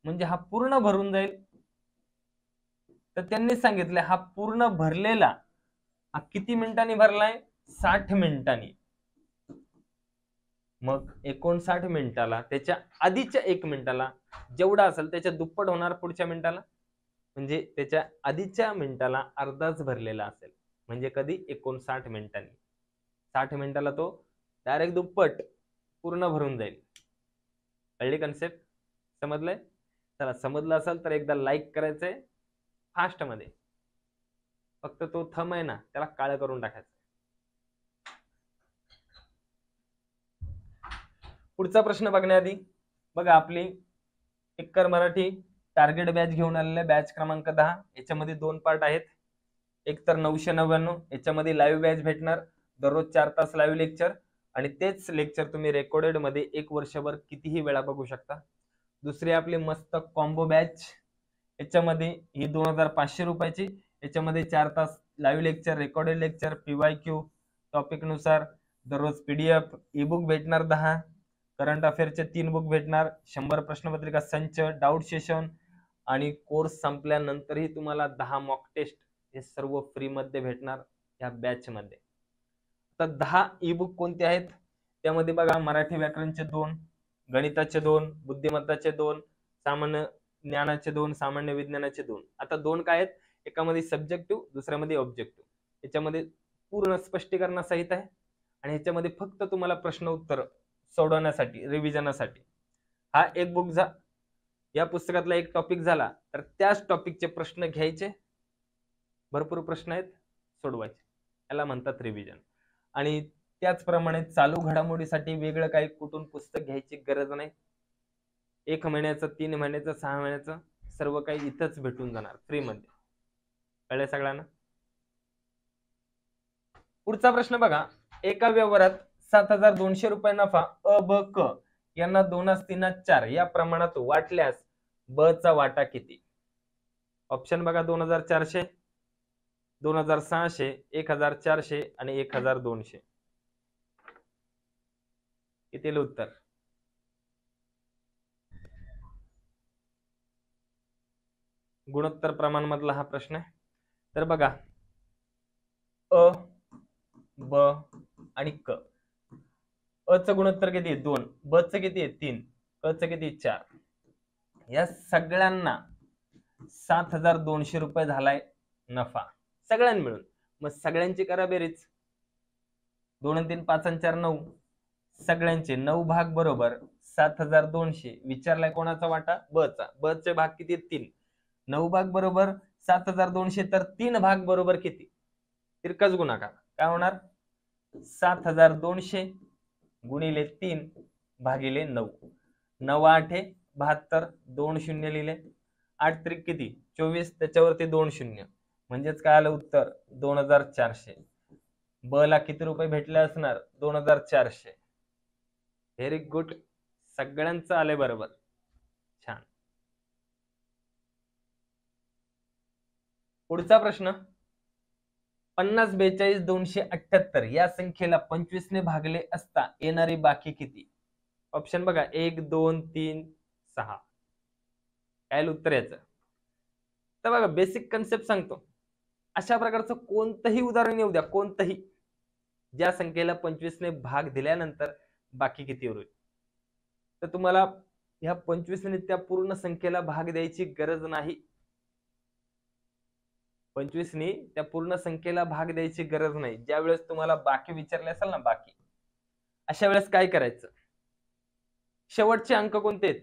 म्हणजे हा पूर्ण भरून जाईल. तर त्यांनी सांगितलं हा पूर्ण भरलेला हा किती मिनिटांनी भरलाय? 60 मिनिटांनी. मग 59 मिनिटाला त्याच्या आधीच्या 1 मिनिटाला जेवढा असेल त्याच्या दुप्पट होणार पुढच्या मिनिटाला. म्हणजे त्याच्या आधीच्या मिनिटाला अर्धाच भरलेला असेल. म्हणजे कधी? 59 मिनिटांनी. 60 मिनिटाला तो डायरेक्ट दुप्पट पूर्ण भरून जाईल. कळली कन्सेप्ट? समजलंय? चला, समजलं असेल तर एकदा लाईक करायचंय फास्ट मध्ये. फक्त तो थंब आहे ना त्याला काळं करून टाकायचं. पुढचा प्रश्न बघण्याआधी बघा, आपली टिक्कर मराठी टार्गेट बॅच घेऊन आलेले बॅच क्रमांक 10. याच्यामध्ये 2 पार्ट आहेत. एक तर 999, याच्यामध्ये लाईव्ह बॅच भेटणार. दररोज 4 तास लाईव्ह लेक्चर आणि तेच लेक्चर तुम्ही रेकॉर्डेड मध्ये 1 वर्षभर कितीही वेळा बघू शकता. दुसरी आपली मस्त कॉम्बो बॅच. याच्यामध्ये ही 2500 रुपयाची. याच्यामध्ये 4 तास live lecture, recorded lecture, PYQ topic नुसार, दररोज PDF, ई बुक भेटणार 10, करंट अफेअरचे 3 बुक भेटणार, 100 प्रश्नपत्रिका संच, डाऊट सेशन आणि कोर्स संपल्यानंतरही तुम्हाला 10 मॉक टेस्ट हे सर्व फ्री मध्ये भेटणार या बॅच मध्ये. तर 10 ई बुक कोणते आहेत? त्यामध्ये बघा, मराठी व्याकरणचे 2, गणिताचे 2, बुद्धिमत्ताचे 2, सामान्य ज्ञानाचे 2, सामान्य विज्ञानाचे 2. आता 2 काय आहेत? एकामध्ये सब्जेक्टिव्ह, दुसऱ्यामध्ये ऑब्जेक्टिव्ह. याच्यामध्ये पूर्ण स्पष्टीकरणासहित आहे आणि ह्याच्यामध्ये फक्त तुम्हाला प्रश्न उत्तर सोडवण्यासाठी, रिव्हिजनासाठी हा एक बुक या पुस्तकातला एक टॉपिक झाला तर त्याच टॉपिकचे प्रश्न घ्यायचे. भरपूर प्रश्न आहेत, सोडवायचे. याला म्हणतात रिव्हिजन. आणि त्याचप्रमाणे चालू घडामोडीसाठी वेगळं काही कुठून पुस्तक घ्यायची गरज नाही. 1 महिन्याचं, 3 महिन्याचं, 6 महिन्याचं सर्व काही इथंच भेटून जाणार फ्री मध्ये. कळलं सगळ्यांना? पुढचा प्रश्न बघा, एका व्यवहारात 7200 रुपये नफा अ, ब, क यांना 2:3:4 या प्रमाणात वाटल्यास ब चा वाटा किती? ऑप्शन बघा, 2400, 2600, 1400 आणि 1200. किती येईल उत्तर? गुणोत्तर प्रमाण मधला हा प्रश्न आहे. तर बघा, अ, ब आणि क. अ चं गुणोत्तर किती आहे? 2. ब चं किती आहे? 3. क चं किती आहे? 4. या सगळ्यांना 7200 रुपये झालाय नफा, सगळ्यांना मिळून. मग सगळ्यांची करा बेरीज. 2 आणि 3 5 आणि 4 9, सगळ्यांचे 9 भाग बरोबर 7200. विचारलाय कोणाचा वाटा? ब चा. ब चे भाग किती? 3. 9 भाग बरोबर 7200, तर 3 भाग बरोबर किती? तिरकस गुणाकार. काय होणार? 7200 गुणिले 3 भागिले 9. 9 8 72, 2 शून्य लिहिले. 8 त्रिक किती? 24, त्याच्यावरती 2 शून्य, म्हणजेच काय आलं उत्तर? 2400. ब ला किती रुपये भेटले असणार? 2400. व्हेरी गुड, सगळ्यांचं आले बरोबर. छान. पुढचा प्रश्न, 50 42 278 या संख्येला 25 ने भागले असता येणारी बाकी किती? ऑप्शन बघा, 1 2 3 6. काय उत्तर याचं? तर बघा, बेसिक कन्सेप्ट सांगतो. अशा प्रकारचं कोणतंही उदाहरण येऊ द्या, कोणतंही, ज्या संख्येला 25 ने भाग दिल्यानंतर बाकी किती उरेल. तर तुम्हाला ह्या 25 ने त्या पूर्ण संख्येला भाग द्यायची गरज नाही. 25 ने त्या पूर्ण संख्येला भाग द्यायची गरज नाही. ज्या वेळेस तुम्हाला बाकी विचारले असेल ना, बाकी, अशा वेळेस काय करायचं? शेवटचे अंक कोणते आहेत?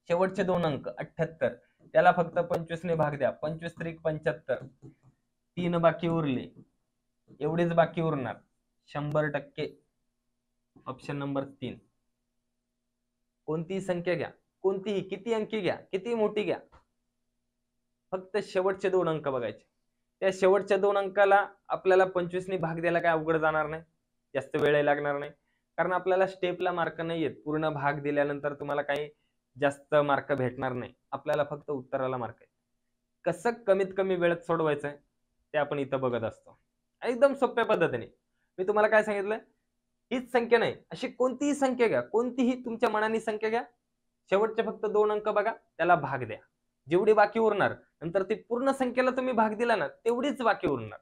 शेवटचे 2 अंक 78, त्याला फक्त 25 ने भाग द्या. 25 त्रिक 75, 3 बाकी उरले, एवढेच बाकी उरणार. 100%. Option number 3. कोणतीही संख्या घ्या, कोणतीही, किती अंकी घ्या, किती मोठी घ्या, फक्त शेवटचे 2 अंक बघायचे. त्या शेवटच्या 2 अंकाला आपल्याला 25 ने भाग द्यायला काय अवघड जाणार नाही, जास्त वेळ लागणार नाही, कारण आपल्याला स्टेपला मार्क नाही आहेत. पूर्ण भाग दिल्यानंतर तुम्हाला काही जास्त मार्क भेटणार नाही, आपल्याला फक्त उत्तराला मार्क आहे. कसं कमीत कमी वेळेत सोडवायचं ते आपण इथं बघत असतो. एकदम सोप्या पद्धतीने मी तुम्हाला काय सांगितलं, हीच संख्या नाही, अशी कोणतीही संख्या घ्या, कोणतीही तुमच्या मनाने संख्या घ्या, शेवटचे फक्त 2 अंक बघा, त्याला भाग द्या. जेवढी बाकी उरणार, नंतर ती पूर्ण संख्येला तुम्ही भाग दिला ना, तेवढीच बाकी उरणार.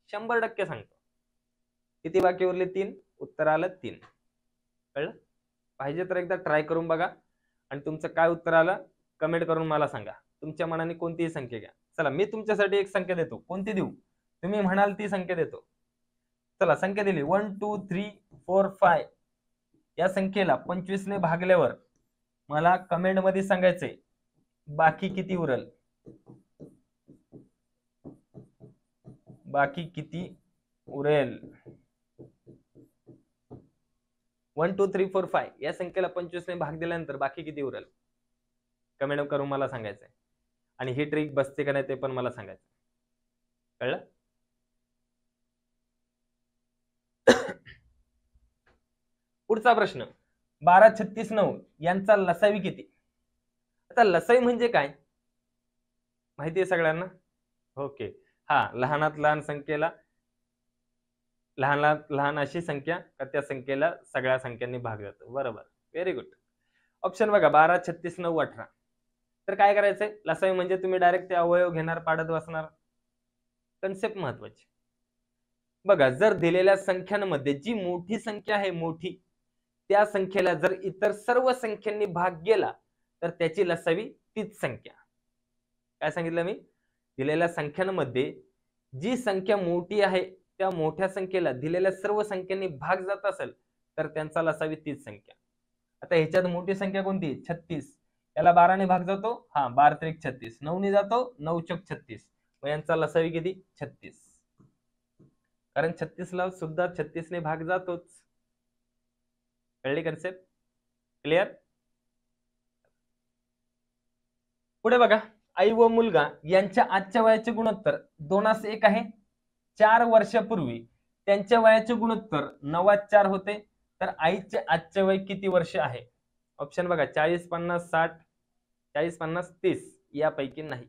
100% सांगतो. किती बाकी उरले? 3. उत्तर आलं 3. कळलं? पाहिजे तर एकदा ट्राय करून बघा आणि तुमचं काय उत्तर आलं कमेंट करून मला सांगा. तुमच्या मनाने कोणतीही संख्या घ्या. चला, मी तुमच्यासाठी एक संख्या देतो. कोणती देऊ? तुम्ही म्हणाल ती संख्या देतो. चला, संख्या दिली 1 2 3 4 5. या संख्येला 25 ने भागल्यावर मला कमेंट मध्ये सांगायचंय बाकी किती उरल. बाकी किती उरेल? 1 2 3 4 5 या संख्येला 25 ने भाग दिल्यानंतर बाकी किती उरेल? कमेंट करून मला सांगायचंय. आणि ही ट्रिक बसते का नाही ते पण मला सांगायचं. कळलं? पुढचा प्रश्न, 12 36 9 यांचा लसावी किती? आता लसावी म्हणजे काय माहिती आहे सगळ्यांना? ओके. हा, लहानात लहान संख्येला लहानात लहान अशी संख्या का त्या संख्येला सगळ्या संख्यांनी भाग जातो. बरोबर, व्हेरी गुड. ऑप्शन बघा, 12 36 9 18. तर काय करायचंय? लसावी म्हणजे तुम्ही डायरेक्ट ते अवयव घेणार, पाडत बसणार. कन्सेप्ट महत्वाची बघा. जर दिलेल्या संख्यांमध्ये जी मोठी संख्या आहे, मोठी, त्या संख्येला जर इतर सर्व संख्यांनी भाग गेला तर त्याची लसावी तीच संख्या. काय सांगितलं मी? दिलेल्या संख्यांमध्ये जी संख्या मोठी आहे त्या मोठ्या संख्येला दिलेल्या सर्व संख्यांनी भाग जात असेल तर त्यांचा लसावी तीच संख्या. आता ह्याच्यात मोठी संख्या कोणती? 36. याला 12 ने भाग जातो. हा, 12 त्रिक 36. 9 ने जातो. 9 चौक 36. मग यांचा लसावी किती? 36. कारण 36 ला सुद्धा 36 ने भाग जातोच. कळली कन्सेप्ट? क्लिअर? पुढे बघा, आई व मुलगा यांच्या आजच्या वयाचे गुणोत्तर 2:1 आहे. 4 वर्षापूर्वी त्यांच्या वयाचे गुणोत्तर 9:4 होते. तर आईचे आजचे वय किती वर्ष आहे? ऑप्शन बघा, 40 50 60, 40 50 30 यापैकी नाही.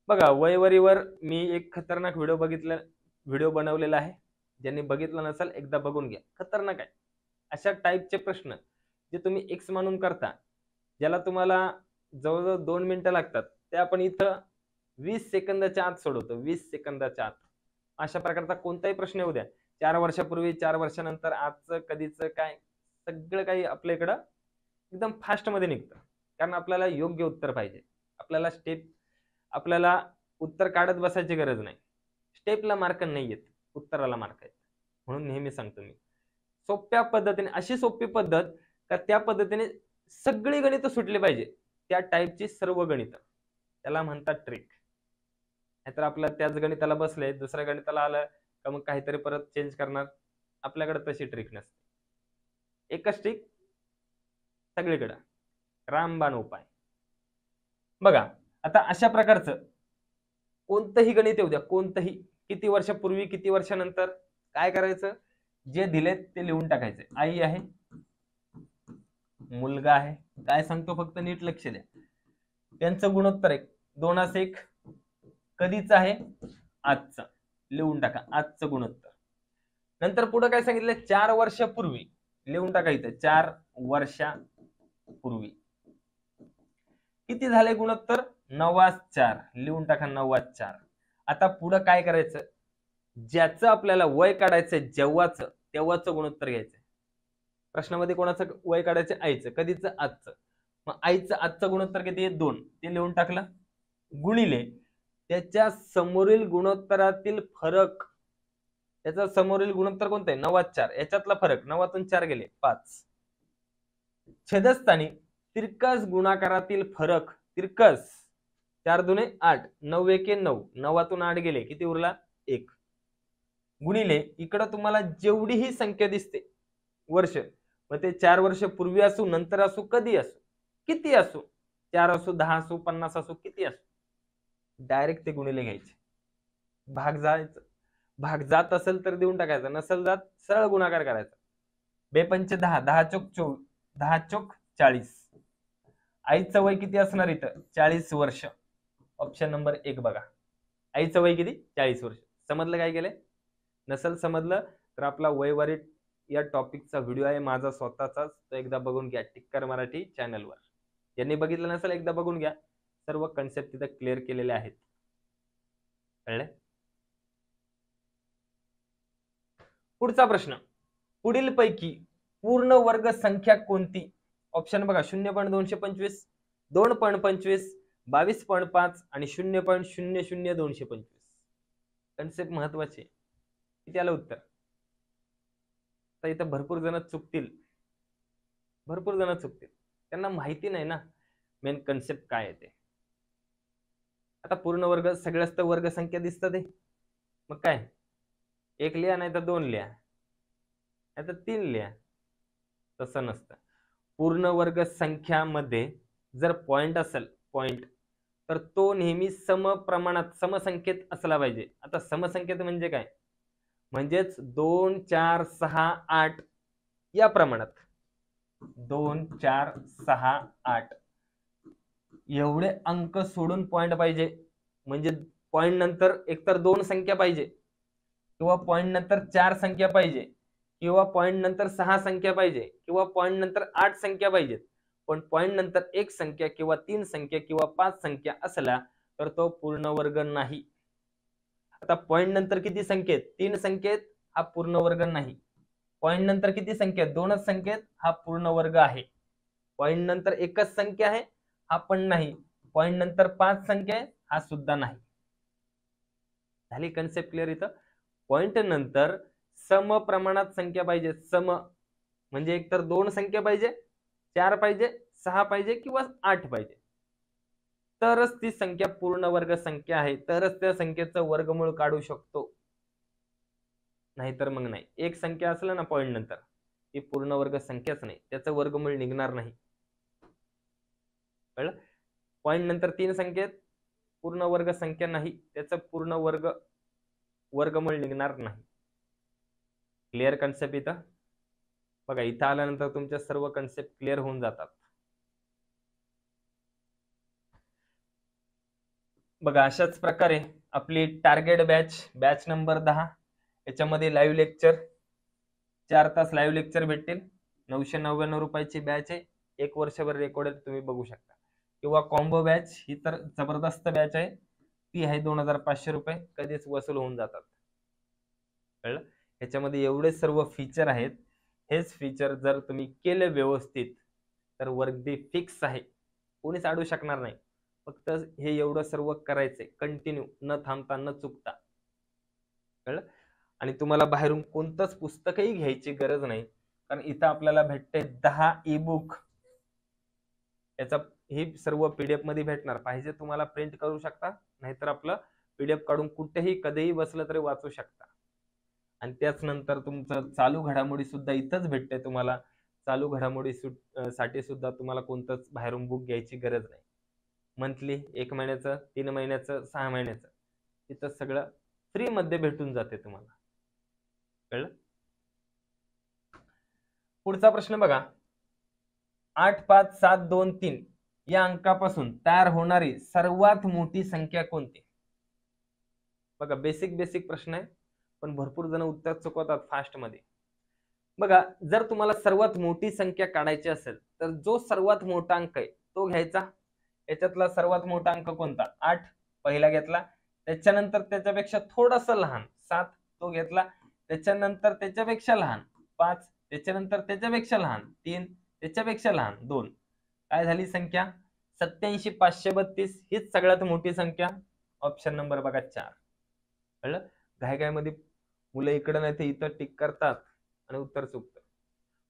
बघा, वयवरीवर मी एक खतरनाक व्हिडिओ बनवलेला आहे. ज्यांनी बघितलं नसेल एकदा बघून घ्या. खतरनाक आहे. अशा टाईपचे प्रश्न जे तुम्ही एक्स मानून करता, ज्याला तुम्हाला जवळजवळ 2 मिनिटं लागतात, ते आपण इथं 20 सेकंदाच्या आत सोडवतो. 20 सेकंदाच्या आत. अशा प्रकारचा कोणताही प्रश्न येऊ द्या, 4 वर्षापूर्वी, 4 वर्षानंतर, आजचं, कधीचं, काय, सगळं काही आपल्या इकडं एकदम फास्ट मध्ये निघतं. कारण आपल्याला योग्य उत्तर पाहिजे. आपल्याला उत्तर काढत बसायची गरज नाही. स्टेपला मार्क नाही येत, उत्तराला मार्क आहेत. म्हणून नेहमी सांगतो मी सोप्या पद्धतीने, अशी सोपी पद्धत का त्या पद्धतीने सगळी गणित सुटली पाहिजे, त्या टाईपची सर्व गणित, त्याला म्हणतात ट्रिक. नाहीतर आपल्या त्याच गणिताला बसले दुसऱ्या गणिताला आलं का मग काहीतरी परत चेंज करणार. आपल्याकडे तशी ट्रिक नसते, एकच ट्रिक सगळीकडे, रामबाण उपाय. बघा आता अशा प्रकारचं कोणतंही गणित येऊ द्या, कोणतंही, किती वर्षापूर्वी किती वर्षानंतर, काय करायचं, जे दिलेत ते लिहून टाकायचे. आई आहे, मुलगा आहे, काय सांगतो फक्त नीट लक्ष द्या. त्यांचं गुणोत्तर आहे 2:1, कधीच आहे, आजचा, लिहून टाका आजचं गुणोत्तर. नंतर पुढे काय सांगितलं, 4 वर्षापूर्वी, लिहून टाकायचं 4 वर्षापूर्वी किती झाले गुणोत्तर, 9/4, लिहून टाका 9/4. आता पुढे काय करायचं, ज्याचं आपल्याला वय काढायचंय जेव्हाच तेव्हाच गुणोत्तर घ्यायचंय. प्रश्नामध्ये कोणाचं वय काढायचं, आईचं, कधीच, आजचं. मग आईचं आजचं गुणोत्तर किती आहे, 2, ते लिहून टाकलं, गुणिले त्याच्या समोरील गुणोत्तरातील फरक, त्याचा समोरील गुणोत्तर कोणतं आहे, 9/4, याच्यातला फरक, 9तून 4 गेले 5, छेदस्थानी तिरकस गुणाकारातील फरक, तिरकस, 4 दुने 8, 9 एके 9, 9तून 8 गेले, किती उरला, 1, गुणिले इकडं तुम्हाला जेवढीही संख्या दिसते वर्ष, मग ते 4 वर्ष पूर्वी असू, नंतर असू, कधी असू, किती असू, 4 असू, 10 असू, 50 असू, किती असू, डायरेक्ट ते गुणिले घ्यायचे, भाग जायचं, भाग जात असेल तर देऊन टाकायचं, नसेल जात सरळ गुणाकार करायचा. 2×5 10, 10 चोक 24, 10 चोक 40. आईचं वय किती असणार इथं, 40 वर्ष, ऑप्शन नंबर 1 बघा. आईचं वय किती, 40 वर्ष. समजलं काय केलंय, नसेल समजलं तर आपला वयवारी या टॉपिकचा व्हिडिओ आहे माझा स्वतःचाच, तो एकदा बघून घ्या टिक्कर मराठी चॅनलवर. ज्यांनी बघितलं नसेल एकदा बघून घ्या, सर्व कन्सेप्ट तिथे क्लिअर केलेले आहेत. कळले. पुढचा प्रश्न, पुढील पैकी पूर्ण वर्ग संख्या कोणती, ऑप्शन बघा 0.225, 2.25, 22.5 आणि 0.00225. कन्सेप्ट महत्वाचे, किती आलं उत्तर. तर इथं भरपूर जण चुकतील, त्यांना माहिती नाही ना मेन कन्सेप्ट काय आहे ते. आता पूर्ण वर्ग सगळ्याच तर वर्ग संख्या दिसतात, मग काय, 1 लिहा नाही तर 2 लिहा नाही तर 3 लिहा, तसं नसतं. पूर्ण वर्ग संख्यामध्ये जर पॉइंट असेल, पॉइंट, तर तो नेहमी समप्रमाणात समसंख्येत असला पाहिजे. आता समसंख्येत म्हणजे काय, म्हणजेच 2 4 6 8 या प्रमाणात, 2 4 6 8 एवढे अंक सोडून पॉइंट पाहिजे. म्हणजे पॉइंट नंतर एकतर 2 संख्या पाहिजे, किंवा पॉइंट नंतर 4 संख्या पाहिजे, किंवा पॉइंट नंतर 6 संख्या पाहिजे, किंवा पॉइंट नंतर 8 संख्या पाहिजेत. पण पॉइंट नंतर 1 संख्या किंवा 3 संख्या किंवा 5 संख्या असला तर तो पूर्ण वर्ग नाही. आता पॉइंट नंतर किती संख्येत, 3 संख्येत, हा पूर्ण वर्ग नाही. पॉइंट नंतर किती संख्येत, 2च संख्येत, हा पूर्ण वर्ग आहे. पॉइंट नंतर एकच संख्या आहे, हा पण नाही. पॉइंट नंतर 5 संख्या आहे, हा सुद्धा नाही. झाली कन्सेप्ट क्लिअर. इथं पॉइंट नंतर सम प्रमाणात संख्या पाहिजे, सम म्हणजे एकतर 2 संख्या पाहिजे, 4 पाहिजे, 6 पाहिजे किंवा 8 पाहिजे, तरच ती संख्या पूर्ण वर्ग संख्या आहे, तरच त्या संख्येचं वर्गमूळ काढू शकतो. नाहीतर मग नाही. एक संख्या असलं ना पॉइंट नंतर, ती पूर्ण वर्ग संख्याच नाही, त्याचं वर्गमूळ निघणार नाही. कळलं. पॉइंट नंतर 3 संख्येत पूर्ण वर्ग संख्या नाही, त्याचं पूर्ण वर्गमूळ निघणार नाही. Clear concept. इथं बघा, इथं आल्यानंतर तुमच्या सर्व कन्सेप्ट क्लिअर होऊन जातात. बघा अशाच प्रकारे आपली टार्गेट बॅच नंबर 10, याच्यामध्ये लाईव्ह लेक्चर 4 तास लाईव्ह लेक्चर भेटतील. 999 रुपयाची बॅच आहे, 1 वर्षभर रेकॉर्डेड तुम्ही बघू शकता. किंवा कॉम्बो बॅच, ही तर जबरदस्त बॅच आहे, ती आहे 2500 रुपये, कधीच वसूल होऊन जातात. कळलं. ह्याच्यामध्ये एवढे सर्व फीचर आहेत. हेच फीचर जर तुम्ही केले व्यवस्थित तर वर्गदी फिक्स आहे, कोणीच अडू शकणार नाही. फक्त हे एवढं सर्व करायचंय कंटिन्यू, न थांबता, न चुकता. कळलं. आणि तुम्हाला बाहेरून कोणतंच पुस्तकही घ्यायची गरज नाही, कारण इथं आपल्याला भेटते 10 ई बुक. याचा ही सर्व पीडीएफ मध्ये भेटणार. पाहिजे तुम्हाला प्रिंट करू शकता, नाहीतर आपलं पीडीएफ काढून कुठेही कधीही बसलं तरी वाचू शकता. आणि त्याच नंतर तुमचं चालू घडामोडी सुद्धा इथंच भेटते तुम्हाला. चालू घडामोडी साठी सुद्धा तुम्हाला कोणतंच बाहेरून बुक घ्यायची गरज नाही. मंथली 1 महिन्याचं, 3 महिन्याचं, 6 महिन्याचं इथं सगळं फ्री मध्ये भेटून जाते तुम्हाला. कळलं? पुढचा प्रश्न बघा. 8, 5, 7, 2, 3 या अंकापासून तयार होणारी सर्वात मोठी संख्या कोणती? बघा, बेसिक प्रश्न आहे, पण भरपूर जण उत्तर चुकवतात फास्ट मध्ये. बघा, जर तुम्हाला सर्वात मोठी संख्या काढायची असेल तर जो सर्वात मोठा अंक आहे तो घ्यायचा. याच्यातला सर्वात मोठा अंक कोणता? 8 पहिला घेतला. त्याच्यानंतर त्याच्यापेक्षा थोडासा लहान 7 तो घेतला. त्याच्यानंतर त्याच्यापेक्षा लहान 5, त्याच्यानंतर त्याच्यापेक्षा लहान 3, त्याच्यापेक्षा लहान 2. काय झाली संख्या? 87,532. हीच सगळ्यात मोठी संख्या. ऑप्शन नंबर बघा 4. कळलं? घाईघाईमध्ये मुलं इकडं नाही तर इथं टिक करतात आणि उत्तर चुकतं.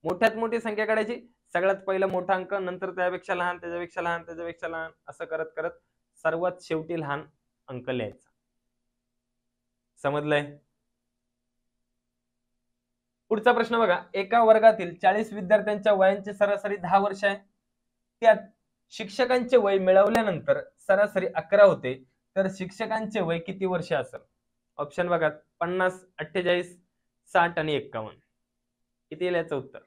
मोठ्यात मोठी संख्या काढायची. सगळ्यात पहिला मोठा अंक, नंतर त्यापेक्षा लहान, त्याच्यापेक्षा लहान, त्याच्यापेक्षा लहान, असं करत करत सर्वात शेवटी लहान अंक लिहायचा. समजलंय? पुढचा प्रश्न बघा. एका वर्गातील 40 विद्यार्थ्यांच्या वयांची सरासरी 10 वर्ष आहे. त्यात शिक्षकांचे वय मिळवल्यानंतर सरासरी 11 होते, तर शिक्षकांचे वय किती वर्ष असेल? ऑप्शन बघा. 50, 48, 60 आणि 51. किती येईल याचं उत्तर?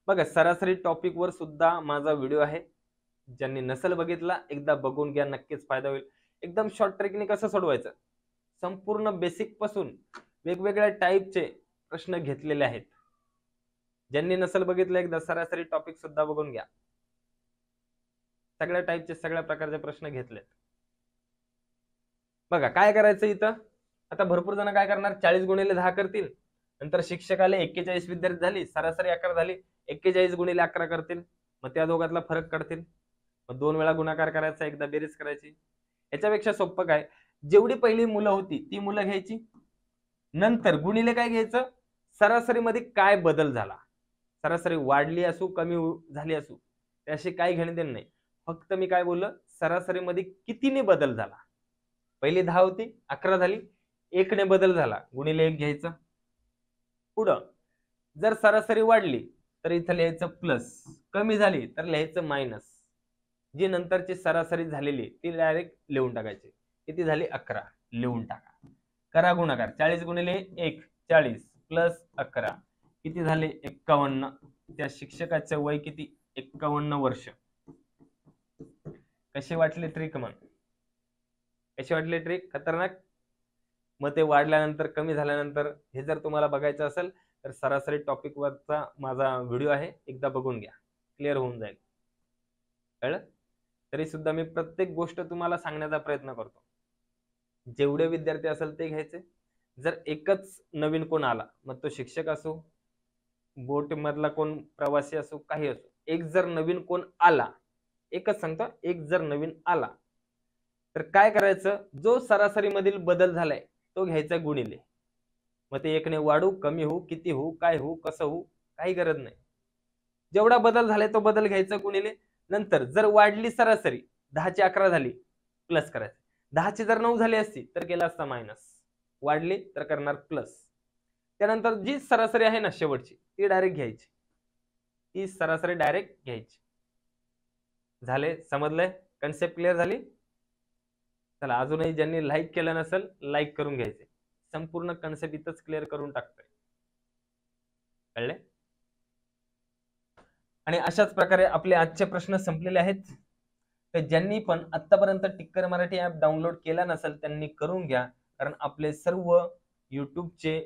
बघा, सरासरी टॉपिक वर सुद्धा माझा व्हिडिओ आहे. ज्यांनी नसेल बघितला एकदा बघून घ्या, नक्कीच फायदा होईल. एकदम शॉर्ट ट्रिकने कसं सोडवायचं, संपूर्ण बेसिक पासून वेगवेगळ्या टाईपचे प्रश्न घेतलेले आहेत. ज्यांनी नसेल बघितलं एकदा सरासरी टॉपिक सुद्धा बघून घ्या. सगळ्या टाईपचे, सगळ्या प्रकारचे प्रश्न घेतलेत. बघा काय करायचं इथं. आता भरपूर जण काय करणार, 40 गुणिले 10 करतील. नंतर शिक्षकाला 41 विद्यार्थी झाली, सरासरी 11 झाली, 41 गुणिले 11 करतील. मग त्या दोघातला फरक काढतील. मग 2 वेळा गुणाकार करायचा, एकदा बेरीज करायची. याच्यापेक्षा सोपं काय, जेवढी पहिली मुलं होती ती मुलं घ्यायची. नंतर गुणिले काय घ्यायचं, सरासरी मध्ये काय बदल झाला. सरासरी वाढली असू, कमी झाली असू, त्याशी काही घेणं देणं नाही. फक्त मी काय बोललो, सरासरी मध्ये कितीने बदल झाला. पहिली 10 होती, 11 झाली, 1 ने बदल झाला, गुणिले 1 घ्यायचं. पुढं जर सरासरी वाढली तर इथं लिहायचं प्लस, कमी झाली तर लिहायचं मायनस. जी नंतरची सरासरी झालेली ती डायरेक्ट लिहून टाकायची. किती झाली? 11. लिहून टाका. करा गुणाकार. 40 गुणिले 1 40 प्लस 11 किती झाले? 51. त्या शिक्षकाचं वय किती? 51 वर्ष. कशी वाटली ट्रिक? मग कशी वाटली ट्रिक? खतरनाक. मग ते वाढल्यानंतर, कमी झाल्यानंतर हे जर तुम्हाला बघायचं असेल तर सरासरी टॉपिक वरचा माझा व्हिडिओ आहे, एकदा बघून घ्या, क्लिअर होऊन जाईल. कळलं? तरी सुद्धा मी प्रत्येक गोष्ट तुम्हाला सांगण्याचा प्रयत्न करतो. जेवढे विद्यार्थी असेल ते घ्यायचे. जर एकच नवीन कोण आला, मग तो शिक्षक असो, बोट मधला कोण प्रवासी असो, काही असो, एक जर नवीन कोण आला, एकच सांगतो, एक जर नवीन आला तर काय करायचं, जो सरासरी मधील बदल झालाय तो घ्यायचा गुणिले. मग ते 1 ने वाढू, कमी होऊ, किती होऊ, काय होऊ, कसं होऊ, काही गरज नाही. जेवढा बदल झालाय तो बदल घ्यायचा गुणिले. नंतर जर वाढली सरासरी, 10 ची 11 झाली, प्लस करायचं. 10 ची जर 9 झाली असती तर केला असता मायनस. वाढली तर करणार प्लस. त्यानंतर जी सरासरी आहे ना शेवटची, ती डायरेक्ट घ्यायची. ती सरासरी डायरेक्ट घ्यायची. झाले? समजलंय? कन्सेप्ट क्लिअर झाली? चला, अजूनही ज्यांनी लाईक केलं नसेल लाईक करून घ्यायचे. संपूर्ण कन्सेप्ट इथंच क्लिअर करून टाकतोय. कळले? आणि अशाच प्रकारे आपले आजचे प्रश्न संपलेले आहेत. तर ज्यांनी पण आतापर्यंत टिक्कर मराठी ऍप डाउनलोड केला नसेल त्यांनी करून घ्या, कारण आपले सर्व युट्यूबचे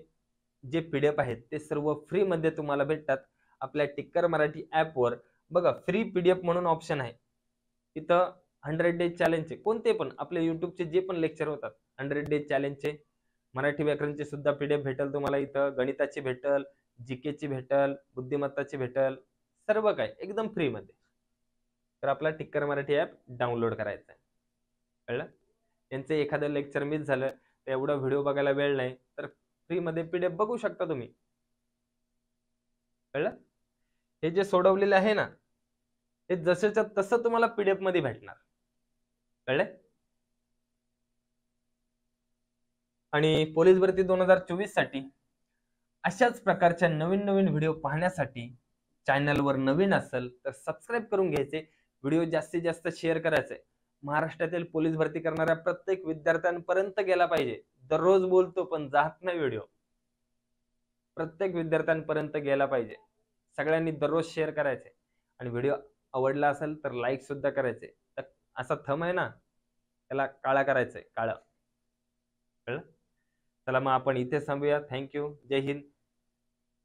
जे पीडीएफ आहेत ते सर्व फ्री मध्ये तुम्हाला भेटतात आपल्या टिक्कर मराठी ऍप वर. बघा, फ्री पीडीएफ म्हणून ऑप्शन आहे. तिथं 100 डेज चॅलेंजचे कोणते पण आपले युट्यूबचे जे पण लेक्चर होतात, 100 डेज चॅलेंजचे, मराठी व्याकरणचे सुद्धा पीडीएफ भेटेल तुम्हाला इथं. गणिताची भेटेल, जीकेची भेटेल, बुद्धिमत्ताची भेटेल, सर्व काय एकदम फ्री मध्ये. तर आपला टिक्कर मराठी ऍप डाउनलोड करायचा आहे. कळलं? त्यांचं एखादं लेक्चर मिस झालं एवढा व्हिडिओ बघायला वेळ नाही तर फ्रीमध्ये पीडीएफ बघू शकता तुम्ही. कळलं? हे जे सोडवलेले आहे ना, हे जसंच्या तसं तुम्हाला पीडीएफ मध्ये भेटणार. कळलं? आणि पोलीस भरती 2024 साठी अशाच प्रकारच्या नवीन नवीन व्हिडिओ पाहण्यासाठी चॅनलवर नवीन असेल तर सबस्क्राईब करून घ्यायचे. व्हिडिओ जास्तीत जास्त शेअर करायचे. महाराष्ट्रातील पोलीस भरती करणाऱ्या प्रत्येक विद्यार्थ्यांपर्यंत गेला पाहिजे. दररोज बोलतो पण जात नाही व्हिडिओ. प्रत्येक विद्यार्थ्यांपर्यंत गेला पाहिजे. सगळ्यांनी दररोज शेअर करायचे आणि व्हिडिओ आवडला असेल तर लाईक सुद्धा करायचे. तर असा थंब आहे ना, त्याला काळा करायचंय, काळं. कळलं? चला मग आपण इथे थांबूया. थँक्यू. जय हिंद.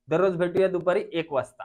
दररोज भेटूया दुपारी 1 वाजता.